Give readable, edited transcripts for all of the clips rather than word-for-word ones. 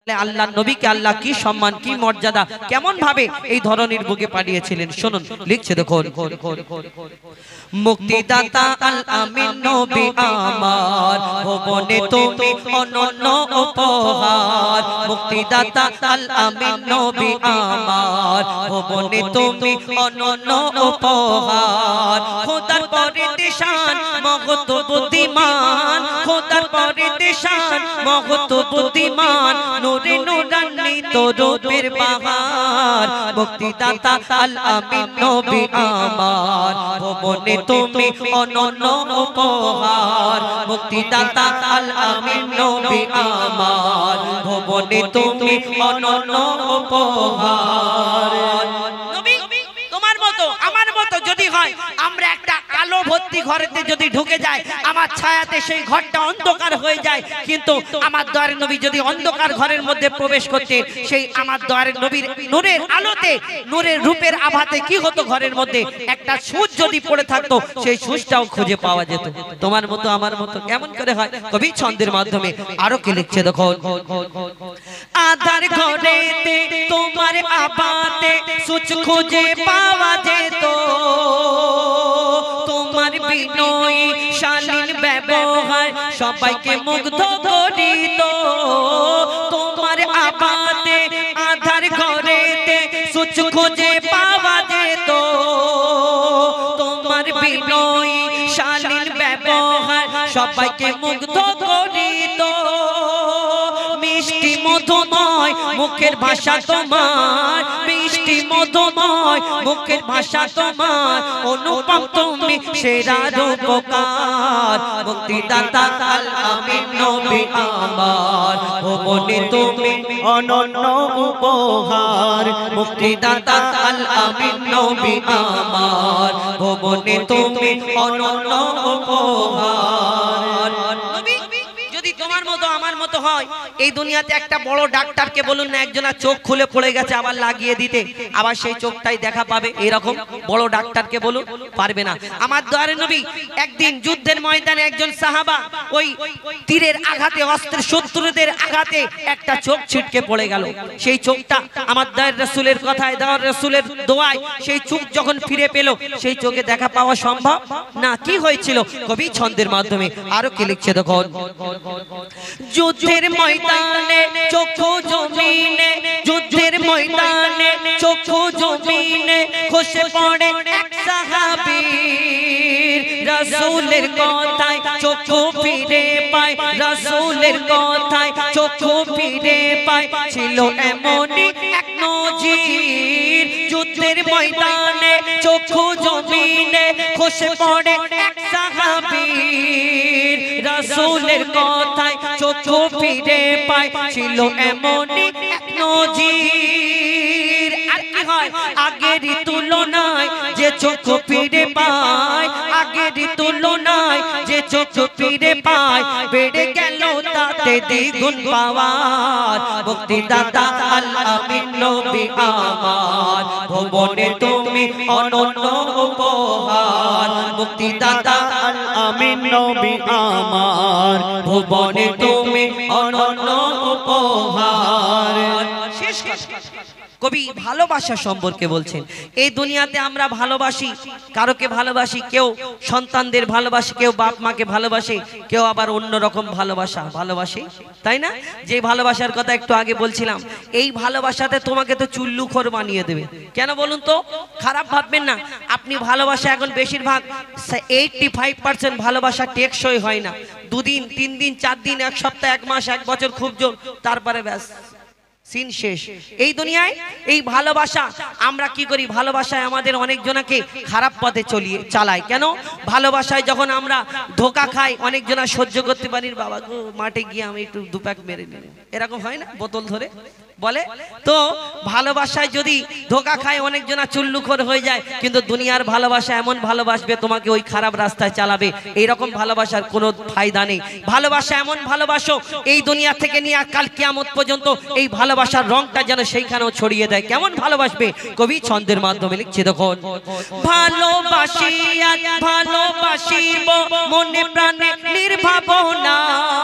আল্লাহ নবীকে আল্লাহ কি সম্মান কি মর্যাদা কেমন ভাবে এই ধরনের বুকে পাঠিয়েছিলেন শুনুন লিখছে দেখুন মুক্তিদাতা আল আমিন নবী আমার ভুবনে তুমি অনন্য উপহার মুক্তিদাতা আল আমিন নবী আমার ভুবনে তুমি অনন্য উপহার খোদার পরিদেশান মহত বুদ্ধিমান খোদার পরিদেশান মহত বুদ্ধিমান নূরে নূরান্বিত রূপের বাহার মুক্তিদাতা আল আমিন নবী আমার ভুবনে তুমি অনন্য উপহার মুক্তিদাতা আল আমিন নবী আমার ভুবনে তুমি অনন্য উপহার নবী তোমার মতো আমার মতো যদি হয় আমরা একটা কালো ভর্তি ঘরেতে যদি ঢুকে যায় আমার ছায়াতে সেই ঘরটা অন্ধকার হয়ে যায় কিন্তু আমার দয়ার নবী যদি অন্ধকার ঘরের মধ্যে প্রবেশ করতে সেই আমার দয়ার নবীর নূরের আলোতে নূরের রূপের আভাতে কি হতো ঘরের মধ্যে একটা সূচ যদি পড়ে থাকতো সেই সূচটাও খুঁজে পাওয়া যেত তোমার মতো আমার মতো কেমন করে হয় কবি ছন্দের মাধ্যমে আরো কি লিখছে দেখো আধার ঘরেতে তোমার আভাতে সূচ খুঁজে পাওয়া যেত তোমার বিনয়ী শালীন ব্যবহার সবাইকে মুগ্ধ করিত তোমার আবাতে আধার ঘরেতে সূচ খুঁজে পাওয়া যেত তোমার বিনয়ী শালীন ব্যবহার সবাইকে মুগ্ধ করিত মিষ্টি মধুময় মুখের ভাষা তোমার মিষ্টি মধুময় মুখের ভাষা তোমার অনুপম তুমি সেরা রূপকার মুক্তিদাতা আল আমিন নবী আমার ভুবনে তুমি অনন্য উপহার মুক্তিদাতা আল আমিন নবী আমার ভুবনে তুমি অনন্য উপহার যদি তোমার মতো আমার মতো হয় এই দুনিয়াতে একটা বড় ডাক্তারকে বলুন না একজনের চোখ খুলে পড়ে গেছে আবার লাগিয়ে দিতে আবার সেই চোখটাই দেখা পাবে এরকম বড় ডাক্তারকে বলুন পারবে না আমার দয়ার নবী একদিন যুদ্ধের ময়দানে একজন সাহাবা ওই তীরের আঘাতে অস্ত্রের শত্রুদের আঘাতে একটা চোখ ছিটকে পড়ে গেল সেই চোখটা আমার দয়ার রাসূলের কথায় দয়ার রাসূলের দোয়ায় সেই চোখ যখন ফিরে পেল সেই চোখে দেখা পাওয়া সম্ভব না কি হয়েছিল কবি ছন্দের মাধ্যমে আরো কি লিখছে দেখো যুদ্ধের ময়দানে চক্ষু জমিনে যুদ্ধের ময়দানে চক্ষু জমিনে খসে পড়ে এক সাহাবী রাসূলের কথায় চক্ষু ফিরে পায় রাসূলের কথায় চক্ষু ফিরে পায় ছিল এমনই এক নজির যুদ্ধের ময়দানে চক্ষু জমিনে খসে পড়ে এক সাহাবী রাসূলের কথায় চক্ষু ফিরে পায় ছিল এমনই এক নজির আর কি হয় আগের তুলনায় যে চক্ষু ফিরে পায় আগের তুলনায় যে চক্ষু ফিরে পায় বেড়ে গেল তাতে দ্বিগুণ পাওয়ার মুক্তিদাতা আল আমিন নবী আমার ভুবনে তুমি অনন্য উপহার মুক্তিদাতা আল আমিন নবী আমার ভুবনে তুমি অনন্য উপহার শেষ কবি ভালোবাসা সম্পর্কে বলছেন এই দুনিয়াতে আমরা ভালোবাসি কারোকে ভালোবাসি কেউ সন্তানদের ভালোবাসে কেউ বাপ মাকে ভালোবাসে কেউ আবার অন্য রকম ভালোবাসে তাই না যে ভালোবাসার কথা একটু আগে বলছিলাম এই ভালোবাসাতে তোমাকে তো চুল্লুখোর বানিয়ে দেবে কেন বলুন তো খারাপ ভাববেন না আপনি ভালোবাসা এখন বেশিরভাগ 85% ভালোবাসা টেকসই হয় না দুদিন তিন দিন চার দিন এক সপ্তাহ এক মাস এক বছর খুব জোর তারপরে ব্যাস সিন শেষ এই দুনিয়ায় এই ভালোবাসা আমরা কি করি ভালোবাসায় আমাদের অনেক জনকে খারাপ পথে চালায় কেন ভালোবাসায় যখন আমরা ধোঁকা খাই অনেক জনা সহ্য করতে পারি বাবা গো মাঠে গিয়ে আমি একটু দুপাক মেরে নিলাম এরকম হয় না বোতল ধরে বলে তো ভালোবাসায় যদি ধোকা খায় অনেক জনা চুল্লুখোর হয়ে যায়, কিন্তু দুনিয়ার ভালোবাসা এমন ভালোবাসবে তোমাকে ওই খারাপ রাস্তায় চালাবে, এইরকম ভালোবাসার কোনো ফায়দা নেই। ভালোবাসা এমন ভালোবাসো এই দুনিয়া থেকে নিয়ে কাল কিয়ামত পর্যন্ত এই ভালোবাসার রংটা যেন সেইখানেও ছড়িয়ে দেয়। কেমন ভালোবাসবে কবি ছন্দের মাধ্যমে লিখছে, দেখুন ভালোবাসি আজ ভালোবাসিব মনে প্রাণে নির্ভাবনায়,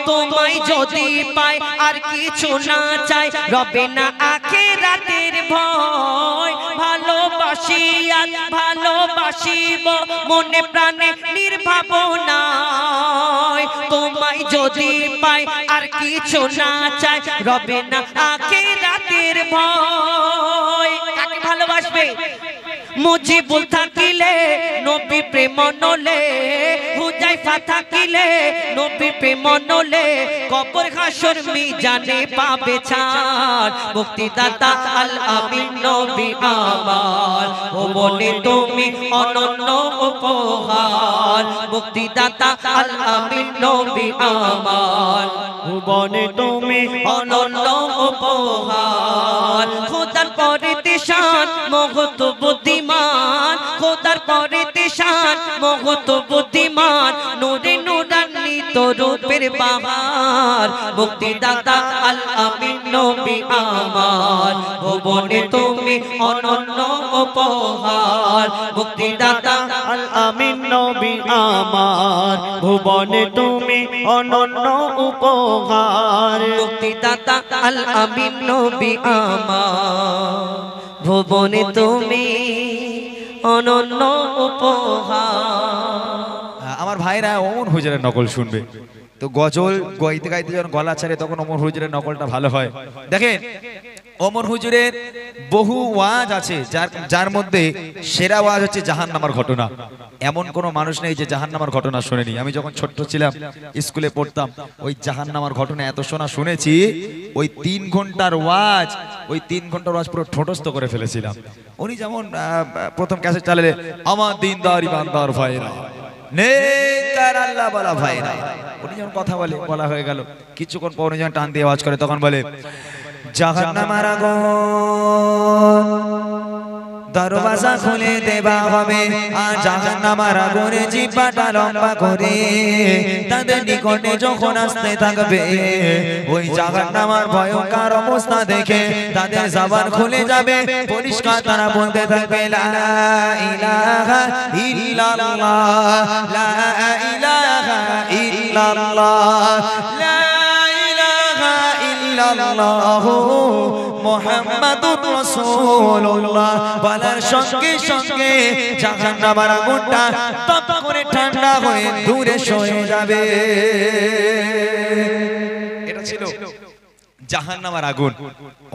তোমায় যদি পাই আর কিছু না চাই রবে না আখিরাতের ভয়। ভালোবাসি আজ ভালোবাসিব মনে প্রাণে নির্ভাবনায়, তোমায় যদি পাই আর কিছু না চাই রবে না আখিরাতের ভয়। কাকে ভালোবাসবে? মুজিবুল থাকিলে নবী প্রেম নলে, হুজাইফা থাকিলে নবী প্রেম নলে, কবর হাসর মিজানে পাবে ছাড়। মুক্তিদাতা আল আমিন নবী আমার, ও বলে তুমি অনন্য উপহার। মুক্তিদাতা আল আমিন নবী আমার, ও বলে তুমি অনন্য উপহার। খোদার পরে দেশান মহত বুদ্ধিমান, খোদার পরে দেশান মহত বুদ্ধিমান, নূরে নূরান্বিত রূপের বাহার। মুক্তিদাতা আল আমিন নবী আমার, ভুবনে তুমি অনন্য উপহার। মুক্তিদাতা আল আমিন নবী আমার, ভুবনে তুমি অনন্য উপহার। মুক্তিদাতা আল আমিন নবী আমার, ভুবনে তুমি অনন্য উপহার। আমার ভাইরা ওমর হুজুরের নকল শুনবে, তো গজল গাইতে গাইতে যখন গলা ছাড়ে তখন ওমর হুজুরের নকলটা ভালো হয়। দেখেন ওমর হুজুরের বহু ওয়াজ আছে, যার মধ্যে সেরা ওয়াজ হচ্ছে জাহান্নামের ঘটনা। এমন কোনো মানুষ নেই যে জাহান্নামের ঘটনা শুনেনি। আমি যখন ছোট্ট ছিলাম স্কুলে পড়তাম, ওই জাহান্নামের ঘটনা এত শোনা শুনেছি, ওই 3 ঘন্টার ওয়াজ, ওই 3 ঘন্টার ওয়াজ পুরো ঠোঁটস্থ করে ফেলেছিলাম। উনি যেমন প্রথম ক্যাসেট চালালে, আমার দিনদার ইমানদার ভাইরা নেককার আল্লাহ বলা ভাইরা, উনি যখন কথা বলা হয়ে গেল, কিছুক্ষণ পর উনি যখন টান দিয়ে আওয়াজ করে তখন বলে, জাহান্নামের আগুন দরওয়াজা খুলে দেবা হবে, আর জাহান্নামের আগুনে জিহ্বাটা লম্বা করে তাদের নিকটে যখন আসতে থাকবে, ওই জাহান্নামের ভয়ঙ্কর অবস্থা দেখে তাদের জবান খুলে যাবে, পরিষ্কার তারা বলতে থাকবে, লা ইলাহা ইল্লাল্লাহ, লা ইলাহা ইল্লাল্লাহ, লা ইলাহা ইল্লাল্লাহ মুহাম্মাদুর রাসূলুল্লাহ। বলার সঙ্গে সঙ্গে জাহান্নামের আগুনটা তপ করে ঠান্ডা হয়ে দূরে সরে যাবে। এটা ছিল জাহান্নামের আগুন।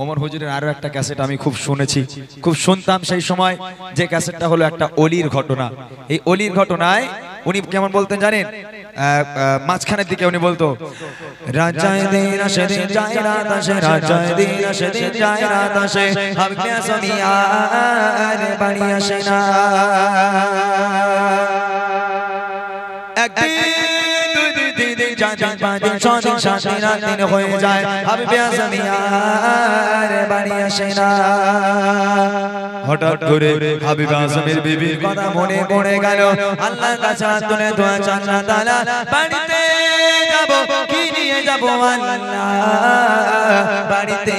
ওমর হুজুরের আরো একটা ক্যাসেট আমি খুব শুনেছি, খুব শুনতাম সেই সময়, যে ক্যাসেটটা হলো একটা অলির ঘটনা। এই অলির ঘটনায় উনি কেমন বলতেন জানেন? মাঝখানের দিকে উনি বলতো, রাজায় দিন আসে দিন যায় রাত আসে, রাজায় দিন আসে দিন যায় রাত আসে, হাবকে আসমিয়ার বাড়ি আসে না। একদিন দুই দিন চার দিন পাঁচ দিন ছয় দিন সাত দিন আট দিন হয়ে যায়, হাবকে আসমিয়ার বাড়ি আসে না। হঠাৎ করে হাবিব আজমের বিবির কথা মনে পড়ে গেল। আল্লাহর কাছে হাত তুলে দোয়া চান, আল্লাহ তাআলা বাড়িতে যাব কি নিয়ে যাব আল্লাহ, বাড়িতে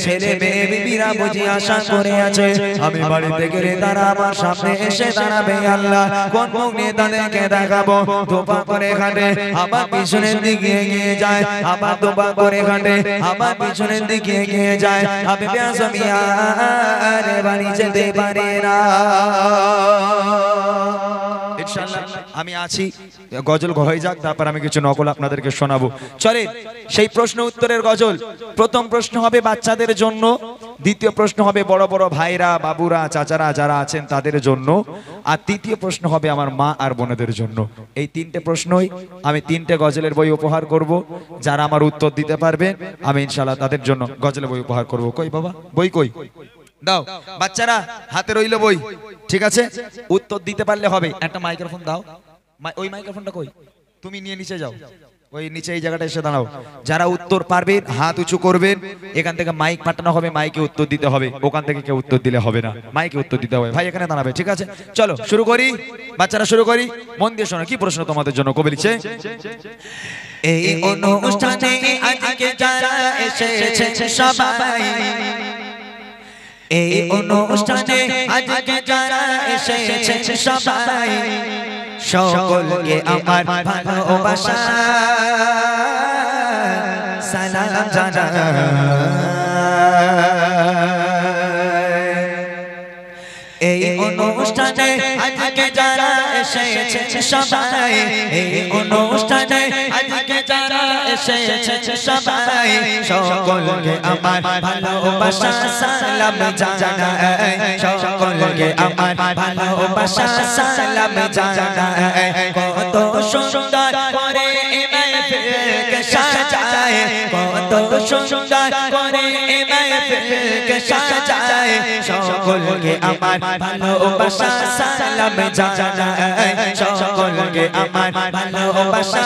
ছেলে মেয়ে বিবিরা বুঝি আশা করে আছে, আমি বাড়িতে গেলে তারা আমার সামনে এসে দাঁড়াবে। আল্লাহ কোন মুখ নিয়ে তাদেরকে দেখাবো? দোপা করে ঘাটে আমার পিছনের দিকে এগিয়ে যায়, আমার দোপা করে ঘাটে আমার পিছনের দিকে এগিয়ে যায়, হাবিব আজমিয়ার বাড়ি যেতে পারে না। ইনশাআল্লাহ আমি আছি, গজল হয়ে যাক, তারপর আমি কিছু নকল আপনাদেরকে শোনাবো। চলে সেই প্রশ্ন উত্তরের গজল। প্রথম প্রশ্ন হবে বাচ্চাদের জন্য, দ্বিতীয় প্রশ্ন হবে বড় বড় ভাইরা বাবুরা চাচারা যারা আছেন তাদের জন্য, আর তৃতীয় প্রশ্ন হবে আমার মা আর বোনেদের জন্য। এই 3টে প্রশ্নই আমি 3টে গজলের বই উপহার করব। যারা আমার উত্তর দিতে পারবে আমি ইনশাআল্লাহ তাদের জন্য গজলের বই উপহার করব। কই বাবা বই কই? দাও বাচ্চারা, হাতে রইল বই, ঠিক আছে? উত্তর দিতে পারলে হবে। একটা মাইক্রোফোন দাও, ওই মাইক্রোফোনটা কই? তুমি নিয়ে নিচে যাও, ওই নিচে এই জায়গাটা এসে দাঁড়াও। যারা উত্তর পারবেন হাত উঁচু করবেন। এখান থেকে মাইক পাঠানো হবে, মাইকে উত্তর দিতে হবে। ওখান থেকে কেউ উত্তর দিলে হবে না, মাইকে উত্তর দিতে হবে। ভাই এখানে দাঁড়াবে, ঠিক আছে? চলো শুরু করি, বাচ্চারা শুরু করি। মন দিয়ে শোনো কি প্রশ্ন তোমাদের জন্য। কবি লিখছে, এই অনুষ্ঠানে আজকে যারা এসেছে সবাই, এই অনুষ্ঠানে আজকে যারা এসেছে সবাই, সকলকে আমার ভালোবাসা সালাম জানাই। এই অনুষ্ঠানে আজকে যারা এসেছে সবাই, এই অনুষ্ঠানে আজকে যারা এসেছে সবাই, সকলকে আমার ভালোবাসা সালাম জানাই। সকলকে আমার ভালোবাসা সালাম জানাই। কত সুন্দর করে মাহফিলকে সাজায়, কত সুন্দর করে মাহফিলকে সাজায়। সকলকে আমার ভালোবাসা সালাম জানাই। সকলকে আমার ভালোবাসা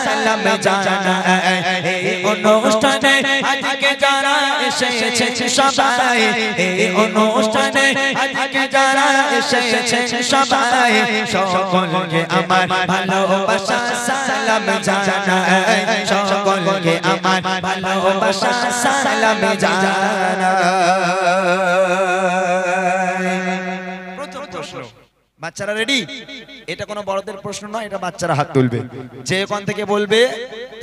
সালাম জানাই। এই অনুষ্ঠানে আজকে যারা এসেছে সবাই, এই অনুষ্ঠানে আজকে যারা এসেছে সবাই, সকলকে আমার ভালোবাসা সালাম জানাই। সকলকে আমার ভালোবাসা সালাম জানাই। বাচ্চারা রেডি? এটা কোনো বড়দের প্রশ্ন নয়, এটা বাচ্চারা হাত তুলবে। যে ওখান থেকে বলবে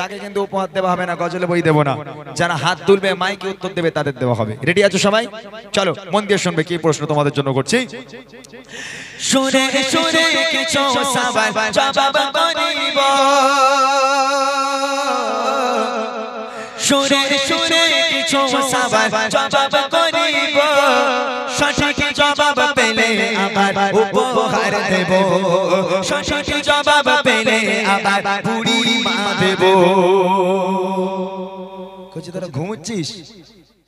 তাকে কিন্তু উপহার দেওয়া হবে না, গজলে বই দেবো না। যারা হাত তুলবে মাইকে উত্তর দেবে তাদের দেওয়া হবে। রেডি আছো সবাই? চলো মন দিয়ে শুনবে কি প্রশ্ন তোমাদের জন্য করছি। শুনে শুনে কিছু সওয়াল জবাব করিব, শুনে শুনে কিছু সওয়াল জবাব করিব, সঠিক জবাব পেলে আবার উপহার দেব, সঠিক জবাব পেলে আবার বুড়ি মা দেব। কচি তোরা ঘুমোচ্ছিস?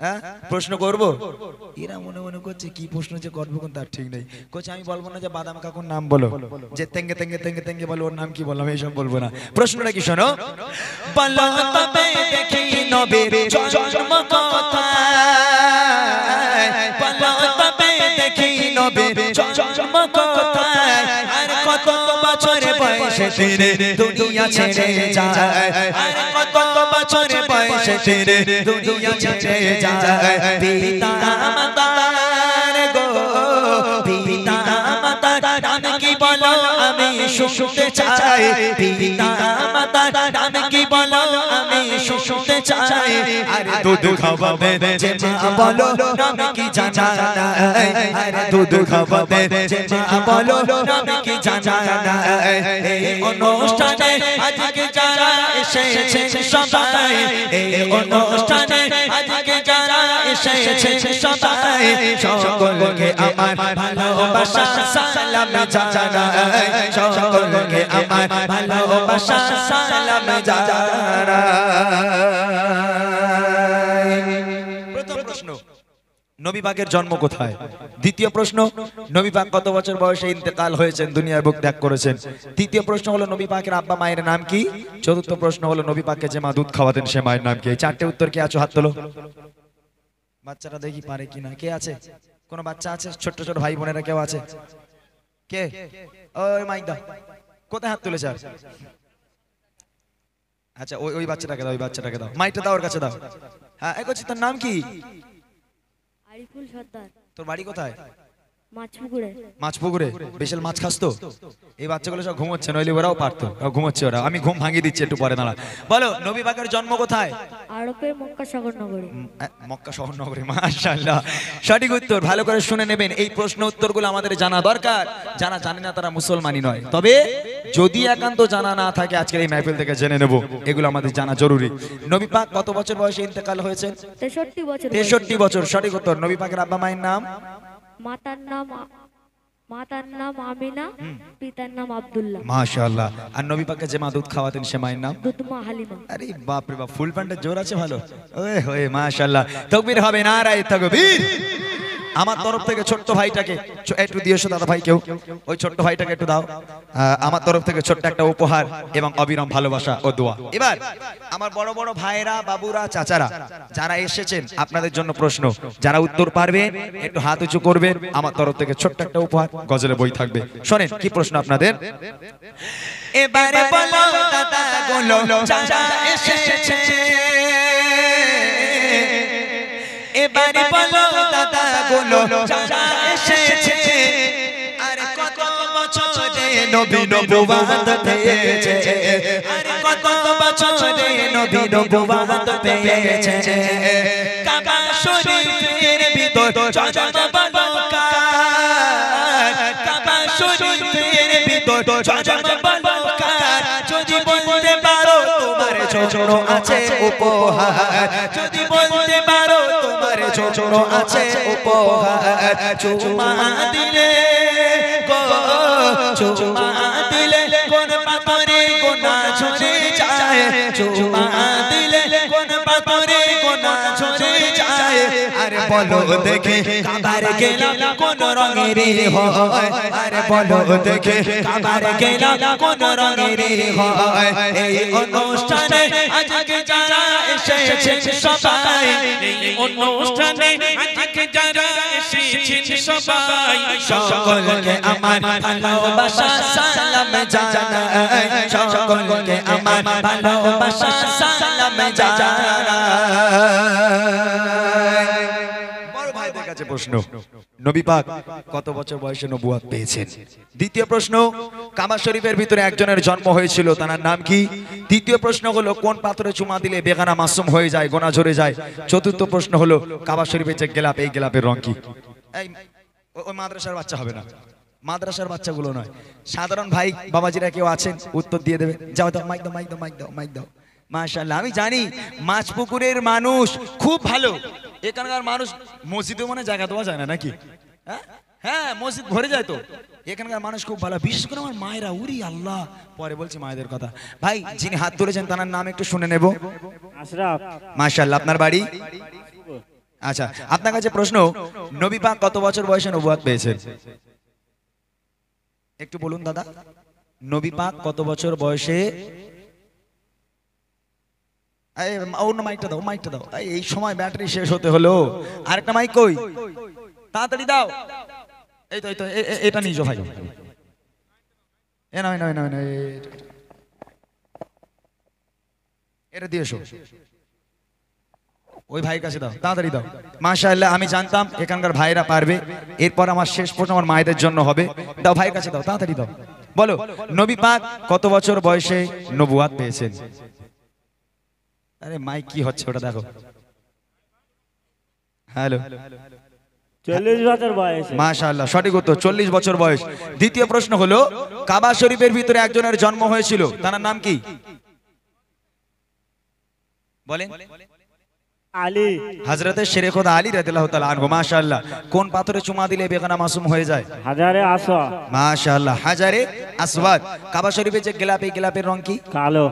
হ্যাঁ প্রশ্ন করবো? এরা মনে মনে করছে কি প্রশ্ন যে করবো কোন তার ঠিক নেই। কোচ আমি বলবো না যে বাদাম কাকুর নাম বলো, যে তেঙ্গে তেঙ্গে তেঙ্গে তেঙ্গে বলো, ওর নাম কি বললাম এইসব বলবো না। প্রশ্নটা কি শোনো, বলো তবে দেখি নবীর জন্ম কোথায়, বলো তবে দেখি নবীর জন্ম কোথায়, আর কত বছর বয়সে তিনি দুনিয়া ছেড়ে যায়, আর কত বছর বয়সে তিনি দুনিয়া ছেড়ে যায়। পিতা মাতার গো, পিতা মাতার নাম কি বলো আমি শুনতে চাই, পিতা মাতার নাম কি বলো আমি শুনতে চাই। আর দুধ খাওয়াবে যে মা বলো নাম কি জানা নাই, আর দুধ খাওয়াবে যে মা বলো নাম কি জানা নাই। এই অনুষ্ঠানে আজকে যারা এসেছে সবাই, এই অনুষ্ঠানে আজকে যারা এসেছে সবাই, সকলকে আমার ভালোবাসা সালাম জানাই। সকলকে আমার ভালোবাসা সালাম জানাই। প্রথম প্রশ্ন, নবী পাকের জন্ম কোথায়? দ্বিতীয় প্রশ্ন, নবী পাক কত বছর বয়সে ইন্তেকাল হয়েছেন, দুনিয়ার বুক ত্যাগ করেছেন? তৃতীয় প্রশ্ন হলো নবী পাকের আব্বা মায়ের নাম কি? চতুর্থ প্রশ্ন হলো নবী পাককে যে মা দুধ খাওয়াতেন সে মায়ের নাম কি? এই চারটে উত্তর কে আছো হাত তোলো। বাচ্চারা দেখি পারে কিনা। কে আছে? কোন বাচ্চা আছে? ছোট ছোট ভাই বোনেরা কেউ আছে? কে? ওই মাইক দাও। কোথায় হাত তুলেছে? আচ্ছা ওই ওই বাচ্চাটাকে দাও, ওই বাচ্চাটাকে দাও, মাইকটা দাও, ওর কাছে দাও। হ্যাঁ এই করছি, তোর নাম কি? আরিফুল সর্দার। তোর বাড়ি কোথায়? মাছপুকুরে। মাছপুকুরে? বিশাল মাছ খাস তো? এই বাচ্চাগুলো সব ঘুমোচ্ছে, নইলে ওরাও পারতো। ঘুমোচ্ছে ওরা, আমি ঘুম ভাঙিয়ে দিচ্ছি একটু পরে। দাঁড়া, বলো নবী পাকের জন্ম কোথায়? আরবের মক্কা শহর নগরে। মক্কা শহর নগরে। মাশাআল্লাহ, সঠিক উত্তর। ভালো করে শুনে নেবেন, এই প্রশ্ন উত্তরগুলো আমাদের জানা দরকার। যারা জানে না তারা মুসলমানই নয়। তবে যদি একান্ত জানা না থাকে আজকের এই মাহফিল থেকে জেনে নেব, এগুলো আমাদের জানা জরুরি। নবী পাক কত বছর বয়সে ইন্তেকাল হয়েছে? 63 বছর। 63 বছর, সঠিক উত্তর। নবী পাকের আব্বা মায়ের নাম? মাতার নাম আমিনা, পিতার নাম আব্দুল্লাহ। মাশাআল্লাহ। আর নবী পাককে যে মা দুধ খাওয়াতেন সে মায়ের নাম? দুধমা হালিমা। আরে বাপ রে বাপ, ফুল প্যান্টের জোর আছে ভালো। ওয়ে হোয়ে মাশাআল্লাহ, তাকবীর হবে, নারায়ে তাকবীর। আমার তরফ থেকে ছোট্ট ভাইটাকে একটু দিয়েছো দাদা ভাই, কেউ ওই ছোট্ট ভাইটাকে একটু দাও। আমার তরফ থেকে ছোট্ট একটা উপহার এবং অবিরাম ভালোবাসা ও দোয়া। এবার আমার বড় বড় ভাইরা, বাবুরা, চাচারা যারা এসেছেন, আপনাদের জন্য প্রশ্ন, যারা উত্তর পারবেন একটু হাত উঁচু করবেন। আমার তরফ থেকে ছোট্ট একটা উপহার, গজলের বই থাকবে। শোনেন কি প্রশ্ন আপনাদের। এবারে বলো দাদা গুলো যারা এসেছে, এবারে বলো দাদা গুলো যারা এসেছে, আরে কত বছরে নবী নবুয়ত পেয়েছে, আরে কত বছরে নবী নবুয়ত পেয়েছে। কাবা শরীফের ভিতর জজমবালো কার, কাবা শরীফের ভিতর জজমবালো কার। যদি বলতে পারো তোমার ছোট আছে উপহার, যদি বলতে পারো তোমার ছোট আছে উপহার। চুমা দিলে গো, চুমা দিলে কোন পাথরে গোনা ঝরে যায়, চুমা দিলে কোন পাথরে গোনা ঝরে যায়। আরে বলো দেখে কাবার গেলাম কোন রঙের হয়, আরে বলো দেখে কাবার গেলাম কোন রঙের হয়। এই অনুষ্ঠানে আজকে যারা এসেছেন সবাই, এই অনুষ্ঠানে আজকে যারা এসেছেন সবাই, সকলকে আমার ভালোবাসা সালাম জানাই, সকলকে আমার ভালোবাসা সালাম জানাই। বড় ভাইদের কাছে প্রশ্ন, নবী পাক কত বছর বয়সে নবুয়ত পেয়েছেন? দ্বিতীয় প্রশ্ন, কাবা শরীফের ভিতরে একজনের জন্ম হয়েছিল, তার নাম কি? তৃতীয় প্রশ্ন হলো কোন পাথরে চুমা দিলে বেগানা মাসুম হয়ে যায়, গোনা ঝরে যায়? চতুর্থ প্রশ্ন হলো কাবা শরীফের যে গেলাপ, এই গেলাপের রং কি? এই ওই মাদ্রাসার বাচ্চা হবে না, মাদ্রাসার বাচ্চাগুলো নয়, সাধারণ ভাই বাবাজিরা কেউ আছেন উত্তর দিয়ে দেবে। যাও দাও, মাইক দাও, মাইক দাও, মাইক দাও, মাইক দাও। মাশাআল্লাহ, আমি জানি মাছপুকুরের মানুষ খুব ভালো, এখানকার মানুষ মসজিদে মনে জায়গা দেওয়া যায় না নাকি? হ্যাঁ মসজিদ ভরে যায় তো। এখানকার মানুষ খুব ভালো, বিশেষ করে আমার মায়েরা, উরি আল্লাহ, পরে বলছি মায়েদের কথা। ভাই যিনি হাত তুলেছেন তার নাম একটু শুনে নেব। আশরাফ। মাশাআল্লাহ, আপনার বাড়ি? আচ্ছা, আপনার কাছে প্রশ্ন, নবী পাক কত বছর বয়সে নবুয়ত পেয়েছেন? একটু বলুন দাদা, নবী পাক কত বছর বয়সে? অন্য মাইকটা দাও, মাইকটা দাও। এই সময় ব্যাটারি শেষ হতে হলো, আরেকটা মাইক কই? তাড়াতাড়ি দাও। এই তো, এই তো, এটা নিয়ে যাও ভাই। এটা দিয়েছো, ওই ভাইয়ের কাছে দাও, তাড়াতাড়ি দাও। মাশাআল্লাহ, আমি জানতাম এখানকার ভাইরা পারবে। এরপর আমার শেষ প্রশ্ন আমার মায়েদের জন্য হবে। দাও ভাইয়ের কাছে দাও, তাড়াতাড়ি দাও। বলো, নবী পাক কত বছর বয়সে নবুয়ত পেয়েছেন? আরে মাইক কি হচ্ছে ওটা দেখো। হ্যালো, 40 বছর বয়স। মাশাআল্লাহ, সঠিক উত্তর, 40 বছর বয়স। দ্বিতীয় প্রশ্ন হলো কাবা শরীফের ভিতরে একজনের জন্ম হয়েছিল, তার নাম কি? বলেন। আলী। হযরতে শেরে খোদা আলী রাদিয়াল্লাহু তাআলা আনহু। মাশাআল্লাহ, কোন পাথরে চুমা দিলে বেগানা মাসুম হয়ে যায়? হাজারে আসওয়াদ। মাশাআল্লাহ, হাজারে আসওয়াদ। কাবা শরীফে যে গোলাপ, এই গোলাপের রং কি? কালো।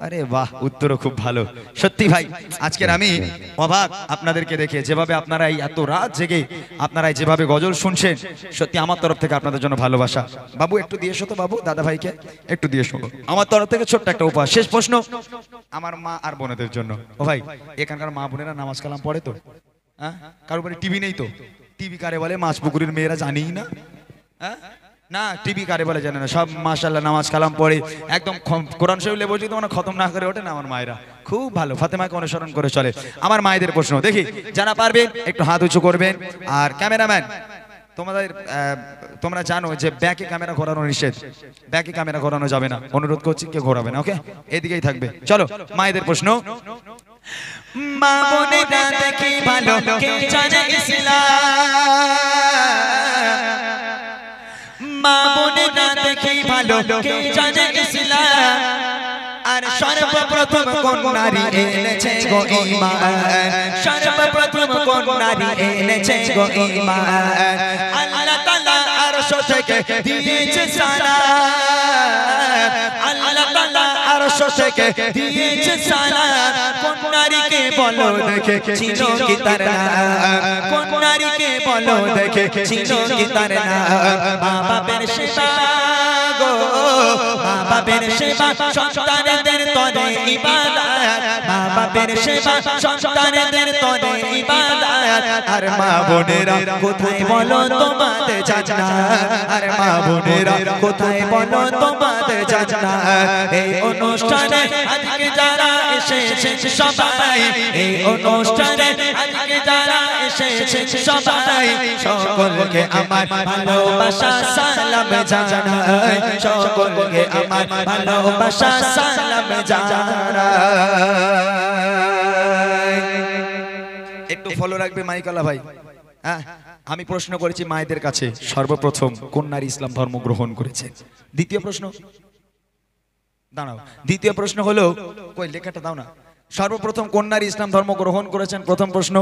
আরে বাহ, উত্তরও খুব ভালো। সত্যি ভাই, আজকের আমি অবাক আপনাদেরকে দেখে, যেভাবে আপনারা এই এত রাত জেগে আপনারা যেভাবে গজল শুনছেন, সত্যি আমার তরফ থেকে আপনাদের জন্য ভালোবাসা। বাবু একটু দিয়ে এসো তো, বাবু দাদা ভাইকে একটু দিয়ে এসো। আমার তরফ থেকে ছোট্ট একটা উপহার। শেষ প্রশ্ন আমার মা আর বোনেদের জন্য। ও ভাই, এখানকার মা বোনেরা নামাজ কালাম পড়ে তো? হ্যাঁ, কারোর বাড়ি টিভি নেই তো? টিভি কারে বলে মাছপুকুরের মেয়েরা জানেই না। হ্যাঁ না, টিভি কারে বলে জানে না, সব মাশাআল্লাহ নামাজ কালাম পড়ে, একদম কোরআন শরীফ লেবজি তো মানে খতম না করে ওঠে না আমার মায়েরা, খুব ভালো, ফাতেমাকে অনুসরণ করে চলে। আমার মায়েদের প্রশ্ন দেখি, যারা পারবেন একটু হাত উঁচু করবেন। আর ক্যামেরাম্যান, তোমরা জানো যে ব্যাকে ক্যামেরা ঘোরানো নিষেধ, ব্যাকে ক্যামেরা ঘোরানো যাবে না, অনুরোধ করছি কেউ ঘোরাবে না, ওকে? এদিকেই থাকবে। চলো মায়েদের প্রশ্ন। মা বোনেরা দেখি ভালো, কে জানে ইসলাম, মা বোনেরা দেখি ভালো, কে জানে ইসলাম। আর সর্বপ্রথম কোন নারী এনেছে গো ঈমান, সর্বপ্রথম কোন নারী এনেছে গো ঈমান। আল্লাহ তাআলা আরশ থেকে দিয়েছে সালাম, আল্লাহ তাআলা আরশ থেকে দিয়েছে সালাম। কোন নারীকে বলো দেখে ছিল কি তার নাম, কোন নারীকে বলো দেখে ছিল কি তার নাম। মা বাপের সেবা গো, মা বাপের সেবা সন্তানদের তরে ইবাদত, মা বাপের সেবা সন্তানদের তরে ইবাদত। আর মা বোনেরা কোথায় বলো তোমাদের জান্নাত, আর মা বোনেরা কোথায় বলো তোমাদের জান্নাত। এই অনুষ্ঠানে আজকে যারা এসেছেন সবাই, এই অনুষ্ঠানে আজকে যারা এসেছেন সবাই, সকলকে আমার ভালোবাসা সালাম জানাই, সকলকে আমার ভালোবাসা সালাম জানাই। একটু ফলো রাখবে মাইকালা ভাই। হ্যাঁ, আমি প্রশ্ন করেছি মায়েদের কাছে, সর্বপ্রথম কোন নারী ইসলাম ধর্ম গ্রহণ করেছে। দ্বিতীয় প্রশ্ন, দাঁড়াও, দ্বিতীয় প্রশ্ন হলো, কই লেখাটা দাও না। সর্বপ্রথম কোন নারী ইসলাম ধর্ম গ্রহণ করেছেন, প্রথম প্রশ্ন।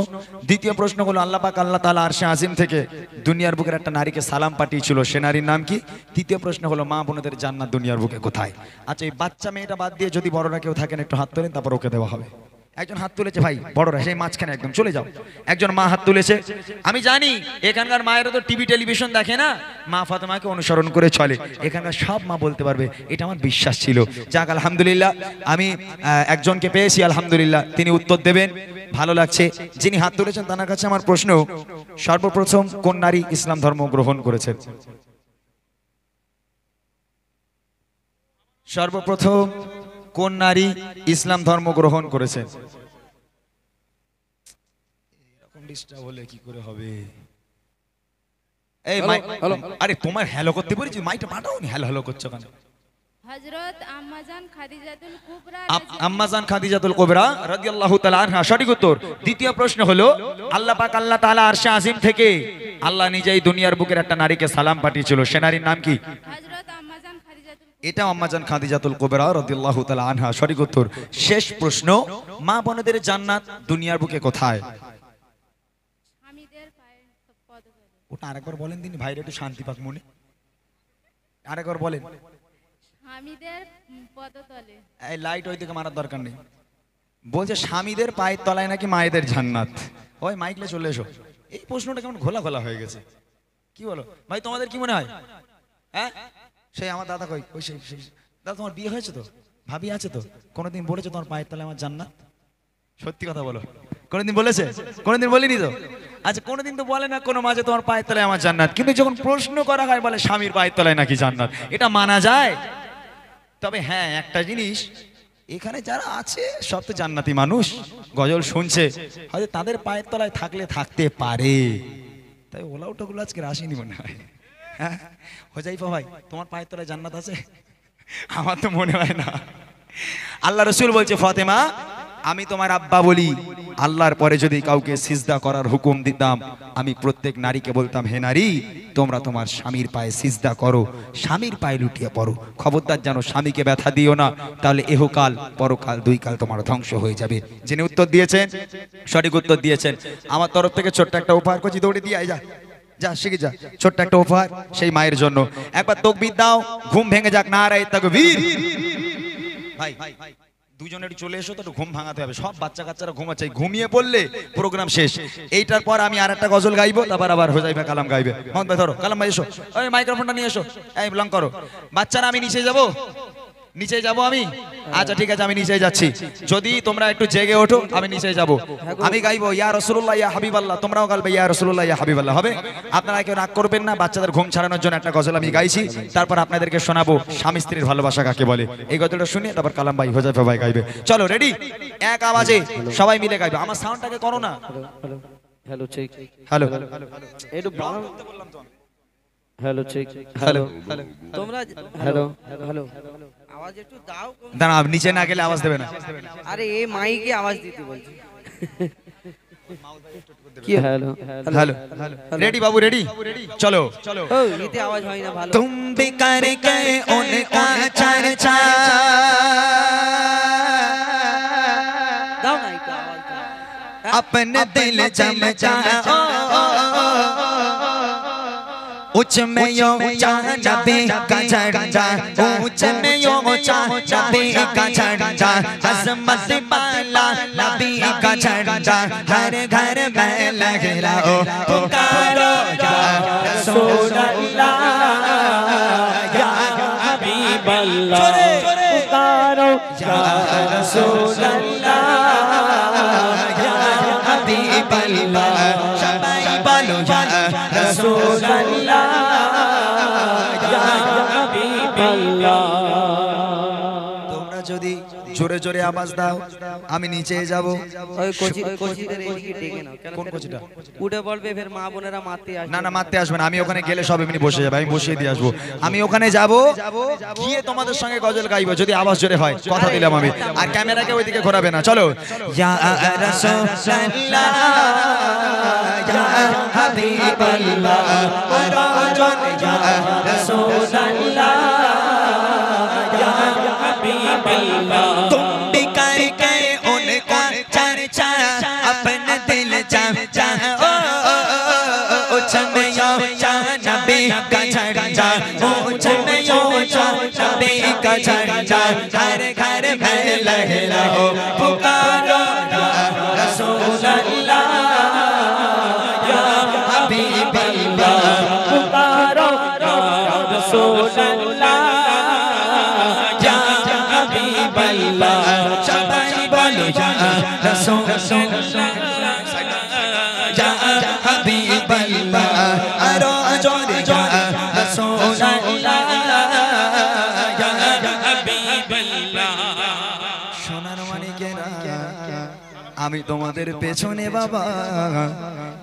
দ্বিতীয় প্রশ্ন হলো আল্লাহ পাক আল্লাহ তাআলা আরশে আজিম থেকে দুনিয়ার বুকের একটা নারীকে সালাম পাঠিয়েছিল, সে নারীর নাম কি। তৃতীয় প্রশ্ন হলো মা বোনদের জান্নাত দুনিয়ার বুকে কোথায়। আচ্ছা, এই বাচ্চা মেয়েটা বাদ দিয়ে যদি বড়রা কেউ থাকেন একটু হাত তোলেন, তারপর ওকে দেওয়া হবে। একজন হাত তুলেছে ভাই, বড়রা সেই মাঝখানে একদম চলে যাও। একজন মা হাত তুলেছে। আমি জানি এখানকার মায়েরা তো টিভি টেলিভিশন দেখে না, মা ফাতেমাকে অনুসরণ করে চলে। এখানকার সব মা বলতে পারবে, এটা আমার বিশ্বাস ছিল। যাক আলহামদুলিল্লাহ, আমি একজনকে পেয়েছি আলহামদুলিল্লাহ, তিনি উত্তর দেবেন, ভালো লাগছে। যিনি হাত তুলেছেন তার কাছে আমার প্রশ্ন, সর্বপ্রথম কোন নারী ইসলাম ধর্ম গ্রহণ করেছেন। সর্বপ্রথম কোন নারী ইসলাম ধর্ম গ্রহণ করেছেন। এরকম ডিস্টার্ব হলে কি করে হবে। এই মাই, আরে তোমার হ্যালো করতে বলেছি, মাইটা পাঠাওনি, হ্যালো হ্যালো করছো কেন। হযরত আম্মাজান খাদিজাতুল কুবরা আম্মাজান খাদিজাতুল কুবরা রাদিয়াল্লাহু তাআলা আনহা, সঠিক উত্তর। দ্বিতীয় প্রশ্ন হলো আল্লাহ পাক আল্লাহ তাআলা আরশে আজিম থেকে আল্লাহ নিজেই দুনিয়ার বুকের একটা নারীকে সালাম পাঠিয়েছিল, সে নারীর নাম কি। হযরত আম্মাজান খাদিজাতুল এটা আম্মাজান খাদিজাতুল কুবরা রাদিয়াল্লাহু তাআলা আনহা, সঠিক উত্তর। শেষ প্রশ্ন, মা বোনদের জান্নাত দুনিয়ার বুকে কোথায়। স্বামীদের পায়ের পদতলে। ওটা আরেকবার বলেন দিন, ভাইরা একটু শান্তি পাক মনে, আরেকবার বলেন। স্বামীদের পদতলে। এই লাইট ওই দিকে মারার দরকার নেই। বলছে স্বামীদের পায়ের তলায় নাকি মায়েদের জান্নাত। ওই মাইকলে চলে এসো। এই প্রশ্নটা কেমন ঘোলা ঘোলা হয়ে গেছে, কি বলো ভাই, তোমাদের কি মনে হয়। হ্যাঁ, সেই আমার দাদা কই, ওই সেই দাদা, তোমার বিয়ে হয়েছে তো, ভাবি আছে তো, কোনোদিন বলেছে তোমার পায়ের তলায় আমার জান্নাত। সত্যি কথা বলো, কোনোদিন বলেছে? কোনোদিন বলিনি তো। আচ্ছা, কোনোদিন তো বলে না কোনো মাঝে তোমার পায়ের তলায় আমার জান্নাত, কিন্তু যখন প্রশ্ন করা হয় বলে স্বামীর পায়ের তলায় নাকি জান্নাত, এটা মানা যায়। তবে হ্যাঁ, একটা জিনিস, এখানে যারা আছে সব তো জান্নাতি মানুষ, গজল শুনছে, হয়তো তাদের পায়ের তলায় থাকলে থাকতে পারে, তাই ওলা ওটাগুলো আজকে আসেনি মনে হয়। হ্যাঁ হোজাইফা ভাই, তোমার পায়ের তলায় জান্নাত আছে? আমার তো মনে হয় না। আল্লাহ রসুল বলছে, ফাতেমা আমি তোমার আব্বা বলি, আল্লাহর পরে যদি কাউকে সিজদা করার হুকুম দিতাম, আমি প্রত্যেক নারীকে বলতাম, হে নারী তোমরা তোমার স্বামীর পায়ে সিজদা করো, স্বামীর পায়ে লুটিয়ে পড়ো। খবরদার যেন স্বামীকে ব্যথা দিও না, তাহলে এহকাল পরকাল দুই কাল তোমার ধ্বংস হয়ে যাবে। যিনি উত্তর দিয়েছেন, সঠিক উত্তর দিয়েছেন, আমার তরফ থেকে ছোট্ট একটা উপহার করছি, দৌড়ে দিয়ে আয়, যা যা শিখে যা, ছোট্ট একটা উপহার সেই মায়ের জন্য। একবার তাকবীর দাও, ঘুম ভেঙে যাক, নারায়ে তাকবীর। ভাই দুজনের চলে এসো, তো ঘুম ভাঙাতে হবে, সব বাচ্চা কাচ্চারা ঘুমাচ্ছে, ঘুমিয়ে পড়লে প্রোগ্রাম শেষ। এইটার পর আমি আর একটা গজল গাইবো, তারপর আবার হোজাইফা কালাম গাইবে। মোহাম্মদ ভাই ধরো, কালাম ভাই এসো, ওই মাইক্রোফোনটা নিয়ে এসো, এই ব্লং করো। বাচ্চারা আমি নিচে যাব, নিচে যাব আমি। আচ্ছা ঠিক আছে, আমি নিচে যাচ্ছি, যদি তোমরা একটু জেগে ওঠো আমি নিচে যাব। আমি গাইবো ইয়া রাসূলুল্লাহ ইয়া হাবিবাল্লাহ, তোমরাও গাইবে ইয়া রাসূলুল্লাহ ইয়া হাবিবাল্লাহ, হবে? আপনারা কেউ রাগ করবেন না, বাচ্চাদের ঘুম ছাড়ানোর জন্য একটা গজল আমি গাইছি, তারপর আপনাদেরকে শোনাবো স্বামী স্ত্রীর ভালোবাসা কাকে বলে। এই গজলটা শুনিয়ে তারপর কালাম ভাই হোজাইফা ভাই গাইবে। চলো রেডি, এক আওয়াজে সবাই মিলে গাইবে। আমার সাউন্ডটাকে করো না। হ্যালো চেক, হ্যালো একটু হ্যালো চেক, হ্যালো তোমরা হ্যালো হ্যালো আওয়াজ একটু দাও। দাঁড়া, নিচে না গেলে আওয়াজ দেবে না। আরে এই মাইকে আওয়াজ দিতে বলছি। কি হ্যালো হ্যালো রেডি বাবু, রেডি, চলো। ও এতে আওয়াজ হয় না ভালো। तुम भी करके उनका चर्चा, দাও না একটু আওয়াজ দাও। अपने दिल जम जाओ, ऊंच में यो नबी का झंडा ऊंच में यो नबी का झंडा अज़मत वाला नबी का झंडा हर घर में लहराओ पुकारो या रसूल अल्लाह या हबीब अल्लाह पुकारो या रसूल अल्लाह या हबीब अल्लाह सबाई बोलो या रसूल अल्लाह या हबीब अल्लाह তোমরা যদি জোরে জোরে আওয়াজ দাও আমি নিচে যাব ওই কোচিদের এদিকে ডেকে নাও কেন কোন কোচিটা উঠে বলবে ফের মা বোনেরা মারতে আসবে না না মারতে আসবে না আমি ওখানে গেলে সব এমনি বসে যাবে আমি বসিয়ে দিয়ে আসবো আমি ওখানে যাব গিয়ে তোমাদের সঙ্গে গজল গাইবো যদি আওয়াজ জোরে হয় কথা দিলাম আমি আর ক্যামেরাকে ওইদিকে ঘোরাবে না চলো ইয়া রাসূলুল্লাহ ইয়া হাবিবাল্লাহ রাজন ইয়া রাসূলুল্লাহ ইয়া হাবিবাল্লাহ तुम भी करके उनका चर्चा अपने दिल चाचा ऊंच में यो नबी का झंडा ऊंच में यो नबी का झंडा हर घर में लहराओ पुकारो या रसूल अल्लाह या हबीब अल्लाह पुकारो या रसूल अल्लाह या हबीब अल्लाह सबाई बोलो या रसूल या हबीब अल्लाह अरो जोरे या रसूल अल्लाह या हबीब अल्लाह সোনার মানিকেরা আমি তোমাদের পেছনে বাবা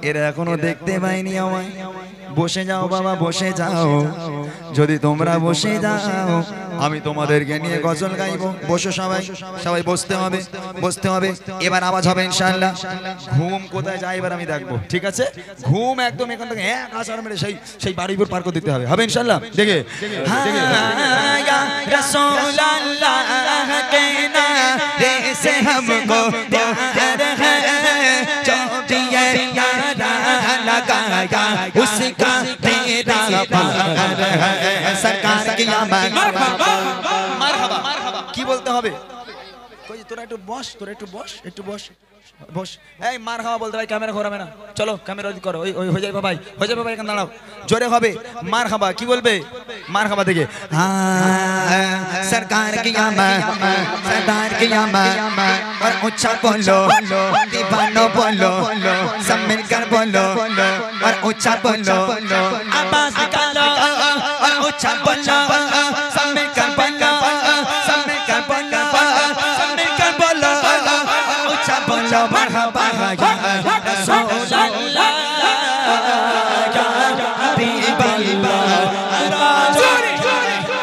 এরা এখনো দেখতে পাইনি আমায় বসে যাও বাবা বসে যাও যদি তোমরা বসে যাও আমি তোমাদেরকে নিয়ে গজল গাইবো বসো সবাই সবাই বসতে হবে এবার আওয়াজ হবে ইনশাআল্লাহ ঘুম কোথায় যায় এবার আমি দেখবো ঠিক আছে ঘুম একদম এখান থেকে এক আসার মেরে সেই বাড়িপুর পার করে দিতে হবে হবে ইনশাআল্লাহ দেখে ইয়া রাসূলুল্লাহ कहना से हमको प्यार है जो भी यारा लगाया उसका तेरा प्यार है सरकार की आमद मरहबा की बोलते হবে কই তোরা একটু বস বস এই মারহাবা বলতে ভাই ক্যামেরা ঘোরাবে না চলো ক্যামেরা অন করো ওই হয়ে যাবে ভাই এখানে দাঁড়াও জোরে হবে মারহাবা কি বলবে মারহাবা থেকে सरकार की आमद सरदार की आमद और ऊंचा बोलो दीवानो बोलो सब मिलकर बोलो और ऊंचा बोलो आवाज निकालो और ऊंचा बोलो सब मिलकर बोलो सब मिलकर बोलो सब मिलकर बोलो ऊंचा बोलो मरहबा या रसूल अल्लाह या हबीब अल्लाह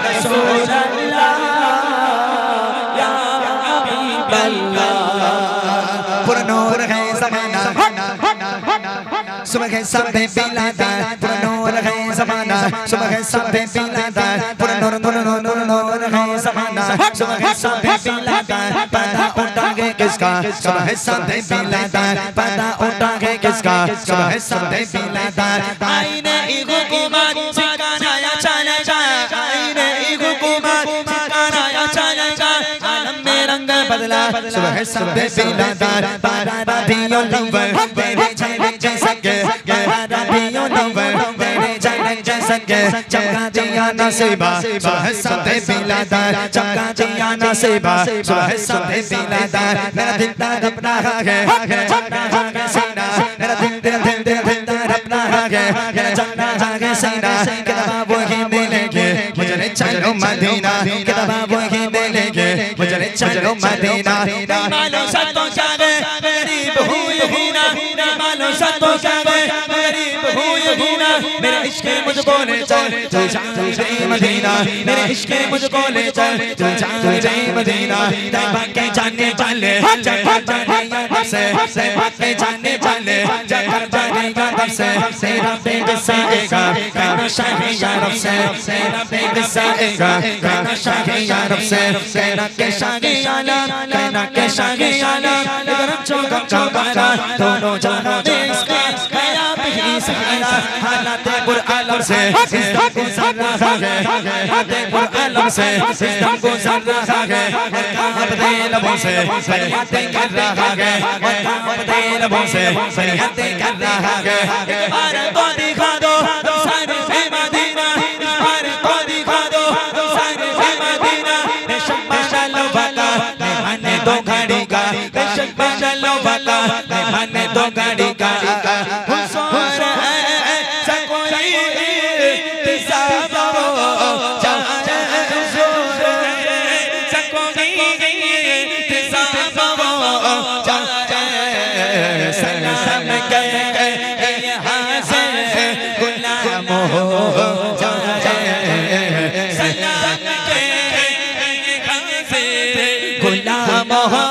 रसूल अल्लाह या हबीब अल्लाह पूरा नूर है ज़माना सुबह है सब बिलादा पूरा नूर है ज़माना सुबह है सब बिलादा पूरा नूर है ज़माना सुबह है सब बिलादा पर्दा उठा के किसका सुबह है सब बिलादा पर्दा उठा के किसका सुबह है सब बिलादा आईने हुकूमत सिखाना या चले जाए आईने हुकूमत सिखाना या चले जाए आलम में रंग बदला सुबह है सब बिलादा बारा दियो लंबर तेरे चेहरे जैसा के बारा दियो लंबर तेरे चेहरे जैसा के चमका दिया नसीबा सुबह है सब बिलादा चमका दिया नसीबा सुबह है सब बिलादा मेरा दिल तड़प रहा है मेरा चमका है सीना मेरा दिल तड़प रहा है मेरा चमका है सीना किताब वो ही मिलेंगे मुझे चलो मदीना किताब वो ही मिलेंगे मुझे चलो मदीना मानो सत्तों क्या गए गरीब हुई हीना मानो सत्तों क्या गए गरीब हुई हीना मेरे इश्क मुझको ले चल तू जाए मदीना मेरे इश्क मुझको ले चल तू जाए मदीना तैयबा के जाने वाले जाने से जाने वाले जाने से तेरा बेगसा एगा कहना शाही या रब से तेरा बेगसा एगा कहना शाही या रब से कहना के शाही आला कहना के शाही आला अगर चौका चौका दोनों जहां में इसका आप ही सारा हालात पुरआलम से सिस्टम गुजर रहा है हालात पुरआलम से सिस्टम गुजर रहा है कांपते लबों से फरियादें कर रहा है कांपते लबों से फरियादें कर रहा है एक बार तो दिखा दो सारे से मदीना एक बार तो दिखा दो सारे से मदीना बेशक माशाल्लाह वाला मेहमान दो गाड़ी का बेशक माशाल्लाह वाला मेहमान दो गाड़ी का हुजूर है सकोई तिसाबो चाहे हुजूर है सकोई तिसाबो चाहे सलाम के यहाँ से गुलाम हो चाहे सलाम के यहाँ से गुलाम हो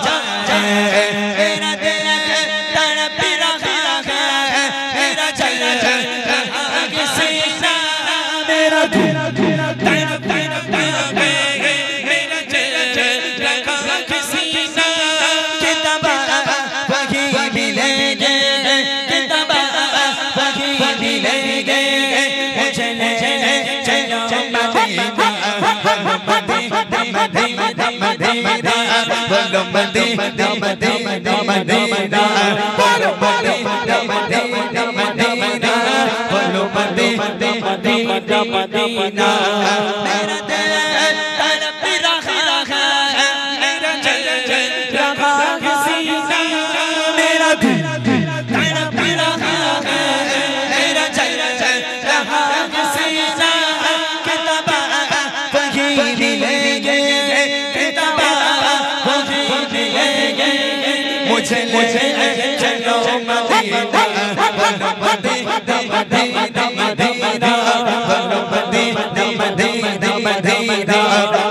चाहे मेरा दिल तड़प रहा है मेरा चल रहा किसी ना मेरा दिल तड़प रहा है मेरा चल रहा किसी ना किताबा वही मिलेंगे किताबा वही मिलेंगे मुझे ले चलो मदीना मदीना बोलो मदीना मदीना मदीना बोलो मदीना मदीना मदीना बोलो मदीना मदीना मदीना मेरा दिल तड़प रहा है मेरा चल रहा किसी ना मेरा दिल तड़प रहा है मेरा चल रहा किसी ना किताबा वही मिलेंगे किताबा वही मिलेंगे मुझे ले चलो मदीना बोलो मदीना मदीना मदीना बोलो मदीना मदीना मदीना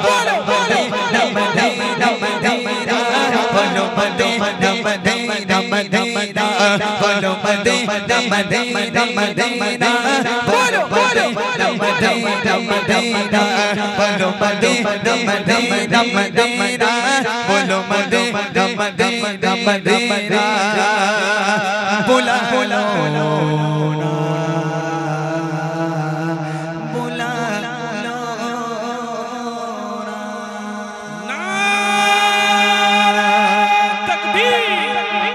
बोलो मदीना मदीना मदीना बोलो मदीना मदीना मदीना बोलो मदीना मदीना मदीना बोलो मदीना मदीना मदीना बोलो मदीना मदीना मदीना बोलो मदीना मदीना मदीना